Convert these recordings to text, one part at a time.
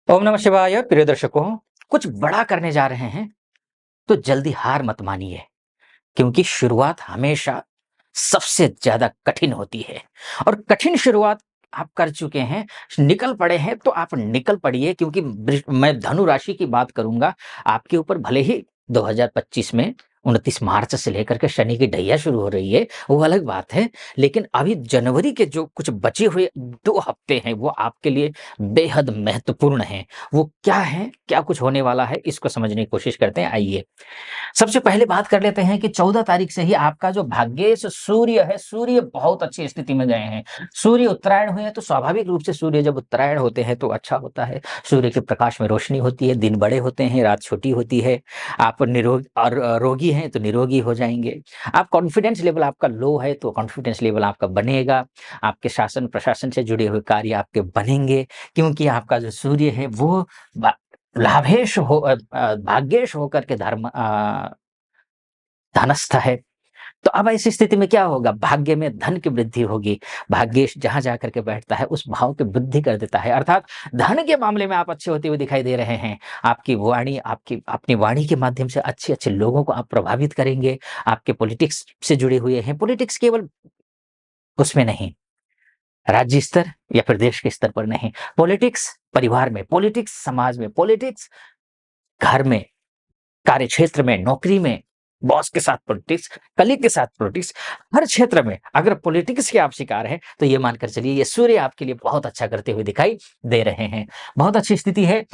ओम नमः शिवाय। प्रिय दर्शकों, कुछ बड़ा करने जा रहे हैं तो जल्दी हार मत मानिए, क्योंकि शुरुआत हमेशा सबसे ज्यादा कठिन होती है। और कठिन शुरुआत आप कर चुके हैं, निकल पड़े हैं, तो आप निकल पड़िए, क्योंकि मैं धनु राशि की बात करूंगा। आपके ऊपर भले ही 2025 में 29 मार्च से लेकर के शनि की ढैया शुरू हो रही है, वो अलग बात है। लेकिन अभी जनवरी के जो कुछ बचे हुए 2 हफ्ते हैं, वो आपके लिए बेहद महत्वपूर्ण हैं। वो क्या है, क्या कुछ होने वाला है, इसको समझने की कोशिश करते हैं। आइए, सबसे पहले बात कर लेते हैं कि 14 तारीख से ही आपका जो भाग्येश सूर्य है, सूर्य बहुत अच्छी स्थिति में गए हैं। सूर्य उत्तरायण हुए हैं, तो स्वाभाविक रूप से सूर्य जब उत्तरायण होते हैं तो अच्छा होता है। सूर्य के प्रकाश में रोशनी होती है, दिन बड़े होते हैं, रात छोटी होती है। आप निरोग और रोगी हैं तो निरोगी हो जाएंगे। आप कॉन्फिडेंस लेवल आपका लो है तो कॉन्फिडेंस लेवल आपका बनेगा। आपके शासन प्रशासन से जुड़े हुए कार्य आपके बनेंगे, क्योंकि आपका जो सूर्य है वो लाभेश भाग्येश होकर के धनस्थ है। तो अब ऐसी स्थिति में क्या होगा? भाग्य में धन की वृद्धि होगी। भाग्येश जहां जाकर के बैठता है उस भाव की वृद्धि कर देता है, अर्थात धन के मामले में आप अच्छे होते हुए दिखाई दे रहे हैं। आपकी वाणी, आपकी अपनी वाणी के माध्यम से अच्छे अच्छे लोगों को आप प्रभावित करेंगे। आपके पॉलिटिक्स से जुड़े हुए हैं, पॉलिटिक्स केवल उसमें नहीं, राज्य स्तर या फिर देश के स्तर पर नहीं, पॉलिटिक्स परिवार में, पॉलिटिक्स समाज में, पॉलिटिक्स घर में, कार्य क्षेत्र में, नौकरी में, बॉस के साथ पॉलिटिक्स, कलीग के साथ पॉलिटिक्स, हर क्षेत्र में अगर पॉलिटिक्स के आप शिकार हैं, तो ये मानकर चलिए ये सूर्य आपके लिए बहुत अच्छा करते हुए दिखाई दे रहे हैं। बहुत अच्छी स्थिति है।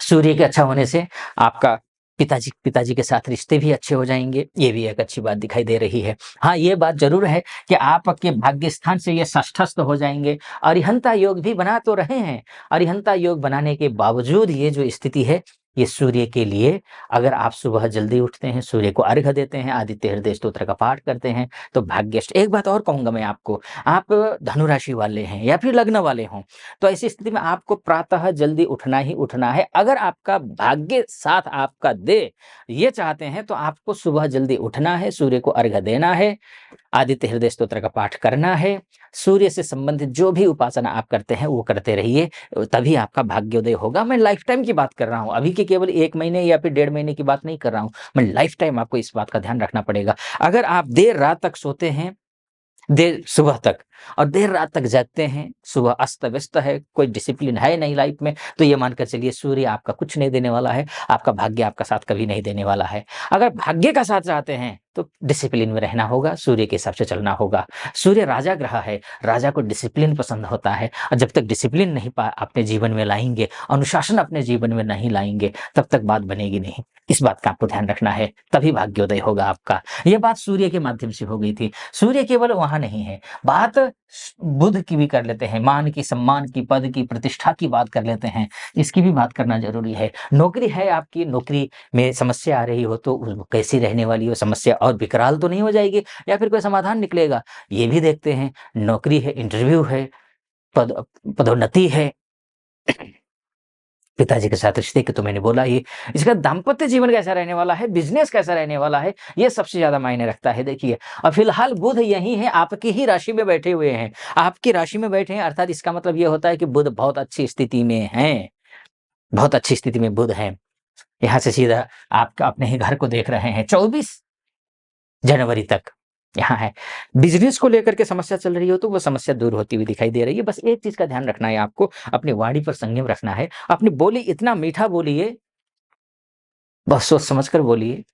सूर्य के अच्छा होने से आपका पिताजी पिताजी के साथ रिश्ते भी अच्छे हो जाएंगे, ये भी एक अच्छी बात दिखाई दे रही है। हाँ, ये बात जरूर है कि आपके भाग्य स्थान से ये षष्ठस्थ हो जाएंगे। अरिहंता योग भी बना तो रहे हैं। अरिहंता योग बनाने के बावजूद ये जो स्थिति है, ये सूर्य के लिए, अगर आप सुबह जल्दी उठते हैं, सूर्य को अर्घ देते हैं, आदित्य हृदय स्तोत्र का पाठ करते हैं, तो भाग्यष्ट। एक बात और कहूंगा मैं आपको, आप धनु राशि वाले हैं या फिर लग्न वाले हों, तो ऐसी स्थिति में आपको प्रातः जल्दी उठना ही उठना है। अगर आपका भाग्य साथ आपका दे, ये चाहते हैं, तो आपको सुबह जल्दी उठना है, सूर्य को अर्घ्य देना है, आदित्य हृदय स्तोत्र का पाठ करना है। सूर्य से संबंधित जो भी उपासना आप करते हैं वो करते रहिए, तभी आपका भाग्योदय होगा। मैं लाइफ टाइम की बात कर रहा हूँ, अभी के केवल 1 महीने या फिर 1.5 महीने की बात नहीं कर रहा हूँ। मैं लाइफ टाइम, आपको इस बात का ध्यान रखना पड़ेगा। अगर आप देर रात तक सोते हैं, देर सुबह तक, और देर रात तक जागते हैं, सुबह अस्त व्यस्त है, कोई डिसिप्लिन है नहीं लाइफ में, तो ये मानकर चलिए सूर्य आपका कुछ नहीं देने वाला है। आपका भाग्य आपका साथ कभी नहीं देने वाला है। अगर भाग्य का साथ चाहते हैं तो डिसिप्लिन में रहना होगा, सूर्य के हिसाब से चलना होगा। सूर्य राजा ग्रह है, राजा को डिसिप्लिन पसंद होता है, और जब तक डिसिप्लिन नहीं अपने जीवन में लाएंगे, अनुशासन अपने जीवन में नहीं लाएंगे, तब तक बात बनेगी नहीं। इस बात का आपको ध्यान रखना है, तभी भाग्योदय होगा आपका। यह बात सूर्य के माध्यम से हो गई थी। सूर्य केवल वहां नहीं है, बात बुध की भी कर लेते हैं, मान की, सम्मान की, पद की, प्रतिष्ठा की बात कर लेते हैं। इसकी भी बात करना जरूरी है। नौकरी है आपकी, नौकरी में समस्या आ रही हो तो कैसी रहने वाली हो समस्या, और विकराल तो नहीं हो जाएगी या फिर कोई समाधान निकलेगा, ये भी देखते हैं। नौकरी है, इंटरव्यू है, पद पदोन्नति है, पिताजी के साथ रिश्ते की तो मैंने बोला ही। इसका दाम्पत्य जीवन कैसा रहने वाला है, बिजनेस कैसा रहने वाला है, ये सबसे ज्यादा मायने रखता है। देखिए, और फिलहाल बुध यही है, आपकी ही राशि में बैठे हुए हैं। आपकी राशि में बैठे हैं, अर्थात इसका मतलब ये होता है कि बुध बहुत अच्छी स्थिति में है। बहुत अच्छी स्थिति में बुध है। यहाँ से सीधा आप अपने ही घर को देख रहे हैं, 24 जनवरी तक यहाँ है। बिजनेस को लेकर के समस्या चल रही हो तो वो समस्या दूर होती हुई दिखाई दे रही है। बस एक चीज का ध्यान रखना है आपको, अपनी वाणी पर संयम रखना है। अपनी बोली इतना मीठा बोलिए, बहुत सोच समझ कर बोलिए,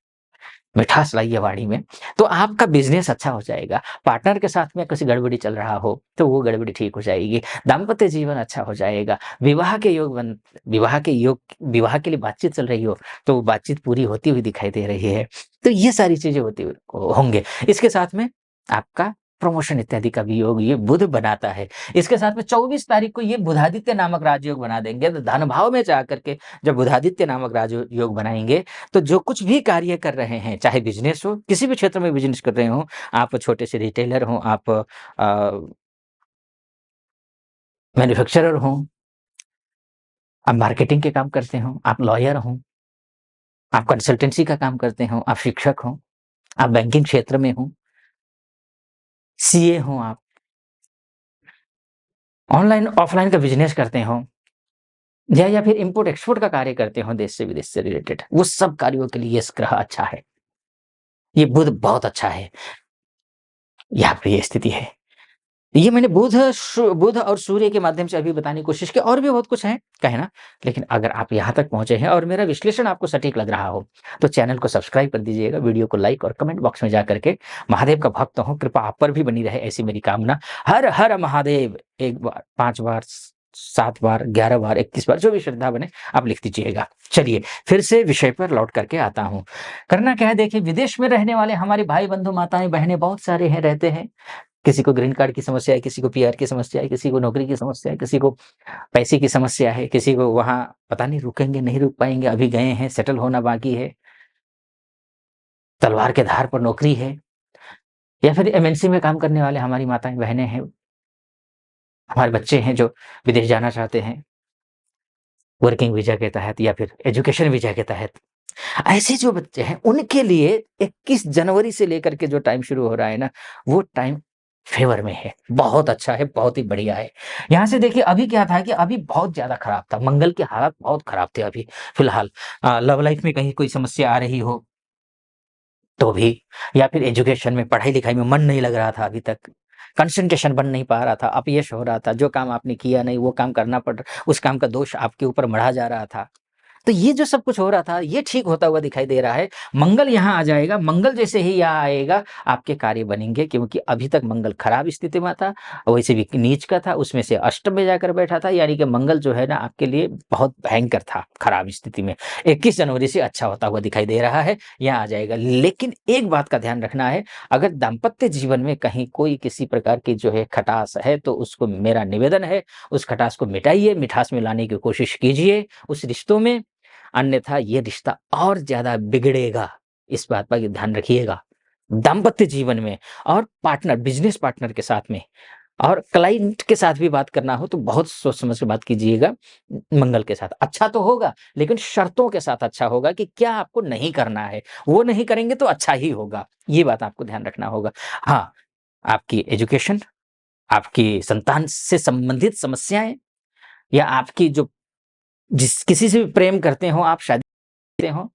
मिठास लाइए वाणी में, तो आपका बिजनेस अच्छा हो जाएगा। पार्टनर के साथ में कुछ गड़बड़ी चल रहा हो तो वो गड़बड़ी ठीक हो जाएगी। दाम्पत्य जीवन अच्छा हो जाएगा। विवाह के लिए बातचीत चल रही हो तो वो बातचीत पूरी होती हुई दिखाई दे रही है। तो ये सारी चीजें होती होंगे। इसके साथ में आपका प्रमोशन इत्यादि का भी योग ये बुध बनाता है। इसके साथ में 24 तारीख को ये बुधादित्य नामक राजयोग बना देंगे। तो धन भाव में जा करके जब बुधादित्य नामक राजयोग बनाएंगे, तो जो कुछ भी कार्य कर रहे हैं, चाहे बिजनेस हो, किसी भी क्षेत्र में बिजनेस कर रहे हो, आप छोटे से रिटेलर हो, आप मैन्युफैक्चरर हो, आप मार्केटिंग के काम करते हो, आप लॉयर हो, आप कंसल्टेंसी का काम करते हो, आप शिक्षक हो, आप बैंकिंग क्षेत्र में हो, सीए हो, आप ऑनलाइन ऑफलाइन का बिजनेस करते हो, या फिर इम्पोर्ट एक्सपोर्ट का कार्य करते हो देश से विदेश से रिलेटेड, वो सब कार्यों के लिए ये ग्रह अच्छा है। ये बुध बहुत अच्छा है, यहाँ पे ये स्थिति है। ये मैंने बुध और सूर्य के माध्यम से अभी बताने की कोशिश की, और भी बहुत कुछ है कहना, लेकिन अगर आप यहाँ तक पहुँचे हैं और मेरा विश्लेषण आपको सटीक लग रहा हो, तो चैनल को सब्सक्राइब कर दीजिएगा, वीडियो को लाइक और कमेंट बॉक्स में जा करके महादेव का भक्त हूँ, कृपा आप पर भी बनी रहे, ऐसी मेरी कामना। हर हर महादेव 1 बार, 5 बार, 7 बार, 11 बार, 21 बार, जो भी श्रद्धा बने आप लिख दीजिएगा। चलिए फिर से विषय पर लौट करके आता हूँ। करना क्या है, देखिए विदेश में रहने वाले हमारे भाई बंधु माताएं बहनें बहुत सारे हैं, रहते हैं। किसी को ग्रीन कार्ड की समस्या है, किसी को पीआर की समस्या है, किसी को नौकरी की समस्या है, किसी को पैसे की समस्या है, किसी को वहाँ पता नहीं रुकेंगे, नहीं रुक पाएँगे, अभी गए हैं, सेटल होना बाकी है, तलवार के धार पर नौकरी है, या फिर एमएनसी में काम करने वाले हमारी माताएँ-बहनें हैं, हमारे बच्चे हैं जो विदेश जाना चाहते हैं, वर्किंग वीज़ा के तहत या फिर एजुकेशन वीज़ा के तहत। ऐसे जो बच्चे हैं, उनके लिए 21 जनवरी से लेकर के जो टाइम शुरू हो रहा है ना, वो टाइम फ़ेवर में है। बहुत अच्छा है, बहुत ही बढ़िया है। यहाँ से देखिए अभी क्या था कि अभी बहुत ज़्यादा खराब था, मंगल के हालात बहुत खराब थे अभी फ़िलहाल। लव लाइफ़ में कहीं कोई समस्या आ रही हो, तो भी, या फिर एजुकेशन में, पढ़ाई-लिखाई में मन नहीं लग रहा था अभी तक। कंसंट्रेशन बन नहीं पा रहा था, अपयश हो रहा था, जो काम आपने किया नहीं, वो काम करना पड़ उस काम का दोष आपके ऊपर मढ़ा जा रहा था। तो ये जो सब कुछ हो रहा था, ये ठीक होता हुआ दिखाई दे रहा है। मंगल यहाँ आ जाएगा, मंगल जैसे ही यहाँ आएगा, आपके कार्य बनेंगे, क्योंकि अभी तक मंगल खराब स्थिति में था, वैसे भी नीच का था, उसमें से अष्टम में जाकर बैठा था, यानी कि मंगल जो है ना आपके लिए बहुत भयंकर था, खराब स्थिति में। 21 जनवरी से अच्छा होता हुआ दिखाई दे रहा है, यहाँ आ जाएगा। लेकिन एक बात का ध्यान रखना है, अगर दाम्पत्य जीवन में कहीं कोई किसी प्रकार की जो है खटास है, तो उसको मेरा निवेदन है, उस खटास को मिटाइए, मिठास में लाने की कोशिश कीजिए उस रिश्तों में, अन्यथा ये रिश्ता और ज़्यादा बिगड़ेगा, इस बात का ध्यान रखिएगा। दाम्पत्य जीवन में और पार्टनर, बिज़नेस पार्टनर के साथ में और क्लाइंट के साथ भी बात करना हो तो बहुत सोच समझ के बात कीजिएगा मंगल के साथ। अच्छा तो होगा, लेकिन शर्तों के साथ अच्छा होगा कि क्या आपको नहीं करना है, वो नहीं करेंगे तो अच्छा ही होगा, ये बात आपको ध्यान रखना होगा। हाँ, आपकी एजुकेशन, आपकी संतान से संबंधित समस्याएँ, या आपकी जो जिस किसी से भी प्रेम करते हो आप, शादी करते हो,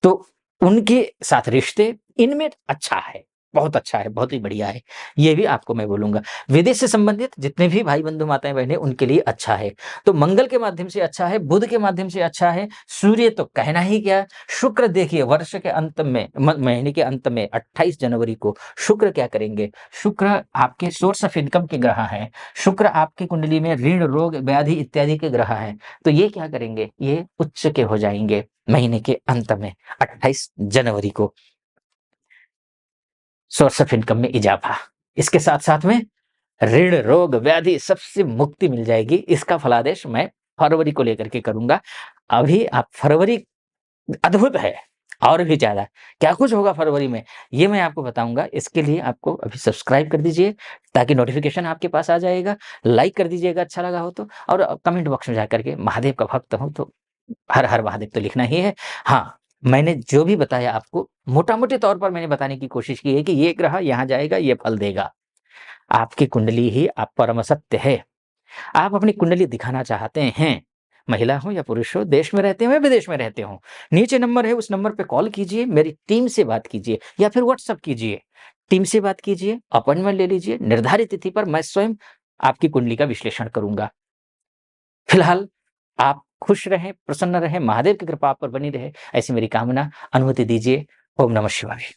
तो उनके साथ रिश्ते, इनमें अच्छा है, बहुत अच्छा है, बहुत ही बढ़िया है। ये भी आपको मैं बोलूँगा। विदेश से संबंधित जितने भी भाई बंधु माताएँ बहनें, उनके लिए अच्छा है। तो मंगल के माध्यम से अच्छा है, बुध के माध्यम से अच्छा है, सूर्य तो कहना ही क्या, शुक्र देखिए वर्ष के अंत में, महीने के अंत में 28 जनवरी को शुक्र क्या करेंगे? शुक्र आपके सोर्स ऑफ इनकम के ग्रह हैं। शुक्र आपकी कुंडली में ऋण, रोग, व्याधि इत्यादि के ग्रह हैं। तो ये क्या करेंगे? ये उच्च के हो जाएँगे महीने के अंत में, 28 जनवरी को। सोर्स ऑफ इनकम में इजाफा। इसके साथ-साथ में ऋण, रोग, व्याधि सबसे मुक्ति मिल जाएगी। इसका फलादेश मैं फरवरी को लेकर के करूँगा। अभी आप फरवरी अद्भुत है, और भी ज़्यादा। क्या कुछ होगा फरवरी में, ये मैं आपको बताऊँगा। इसके लिए आपको अभी सब्सक्राइब कर दीजिए, ताकि नोटिफ़िकेशन आपके पास आ जाएगा। लाइक कर दीजिएगा अच्छा लगा हो तो, और कमेंट बॉक्स में जाकर के महादेव का भक्त हूँ तो हर हर महादेव तो लिखना ही है। हाँ, मैंने जो भी बताया आपको मोटा-मोटे तौर पर मैंने बताने की कोशिश की है कि ये ग्रह यहाँ जाएगा, ये फल देगा। आपकी कुंडली ही आप परम सत्य है। आप अपनी कुंडली दिखाना चाहते हैं, महिला हो या पुरुष हो, देश में रहते हो या विदेश में रहते हो, नीचे नंबर है, उस नंबर पे कॉल कीजिए, मेरी टीम से बात कीजिए या फिर व्हाट्सएप कीजिए। टीम से बात कीजिए, अपॉइंटमेंट ले लीजिए, निर्धारित तिथि पर मैं स्वयं आपकी कुंडली का विश्लेषण करूँगा। फिलहाल आप खुश रहें, प्रसन्न रहें, महादेव की कृपा आप पर बनी रहे, ऐसी मेरी कामना। अनुमति दीजिए। ओम नमः शिवाय।